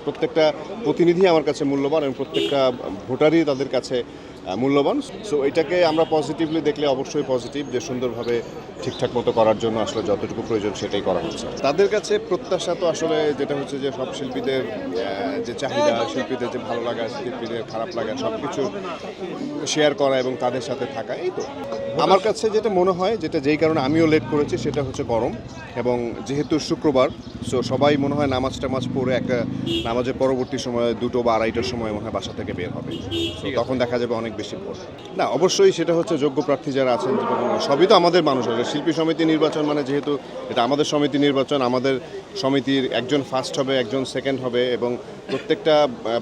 প্রত্যেকটা প্রতিনিধি আমার কাছে মূল্যবান এবং প্রত্যেকটা ভোটারই তাদের কাছে মূল্যবান। সো এটাকে আমরা পজিটিভলি দেখলে অবশ্যই পজিটিভ, যে সুন্দরভাবে ঠিকঠাক মতো করার জন্য আসলে যতটুকু প্রয়োজন সেটাই করা হচ্ছে। তাদের কাছে প্রত্যাশা তো আসলে যেটা হচ্ছে যে সব শিল্পীদের যে চাহিদা, শিল্পীদের যে ভালো লাগা, শিল্পীদের খারাপ লাগা, সব কিছু শেয়ার করা এবং তাদের সাথে থাকা, এই তো। আমার কাছে যেটা মনে হয়, যেই কারণে আমিও লেট করেছি, সেটা হচ্ছে গরম। এবং যেহেতু শুক্রবার, সো সবাই মনে হয় নামাজ টামাজ পড়ে একটা নামাজের পরবর্তী সময় 2টো বা 2:30টার সময় মনে হয় বাসা থেকে বের হবে। So তখন দেখা যাবে অনেক বেশি ভোর। না, অবশ্যই সেটা হচ্ছে যোগ্য প্রার্থী যারা আছেন, সবই তো আমাদের মানুষ। শিল্পী সমিতি নির্বাচন মানে যেহেতু এটা আমাদের সমিতি নির্বাচন, আমাদের সমিতির একজন ফার্স্ট হবে, একজন সেকেন্ড হবে, এবং প্রত্যেকটা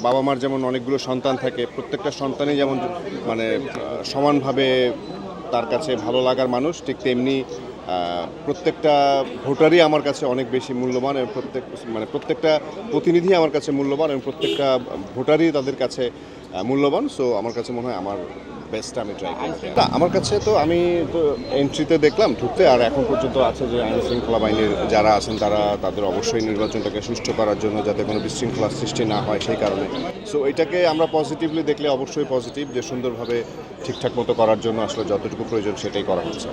বাবা মার যেমন অনেকগুলো সন্তান থাকে, প্রত্যেকটা সন্তানই যেমন মানে সমানভাবে তার কাছে ভালো লাগার মানুষ, ঠিক তেমনি প্রত্যেকটা ভোটারই আমার কাছে অনেক বেশি মূল্যবান এবং প্রত্যেকটা প্রতিনিধি আমার কাছে মূল্যবান এবং প্রত্যেকটা ভোটারই তাদের কাছে মূল্যবান। সো আমার কাছে মনে হয় আমার বেস্টটা আমি ট্রাই করি। না, আমার কাছে তো আমি তো এন্ট্রিতে দেখলাম ঢুকতে, আর এখন পর্যন্ত আছে যে আইন শৃঙ্খলা বাহিনীর যারা আছেন তারা তাদের অবশ্যই নির্বাচনটাকে সুষ্ঠু করার জন্য, যাতে কোনো বিশৃঙ্খলার সৃষ্টি না হয় সেই কারণে। সো এটাকে আমরা পজিটিভলি দেখলে অবশ্যই পজিটিভ, যে সুন্দরভাবে ঠিকঠাক মতো করার জন্য আসলে যতটুকু প্রয়োজন সেটাই করা হচ্ছে।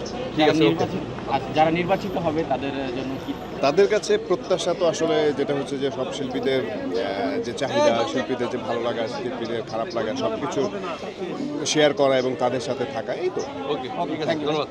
যারা নির্বাচিত হবে তাদের জন্য কি? তাদের কাছে প্রত্যাশা তো আসলে যেটা হচ্ছে যে সব শিল্পীদের যে চাহিদা, শিল্পীদের যে ভালো লাগা, শিল্পীদের খারাপ লাগা, সব কিছু শেয়ার করা এবং তাদের সাথে থাকা, এই তো। ওকে, ধন্যবাদ।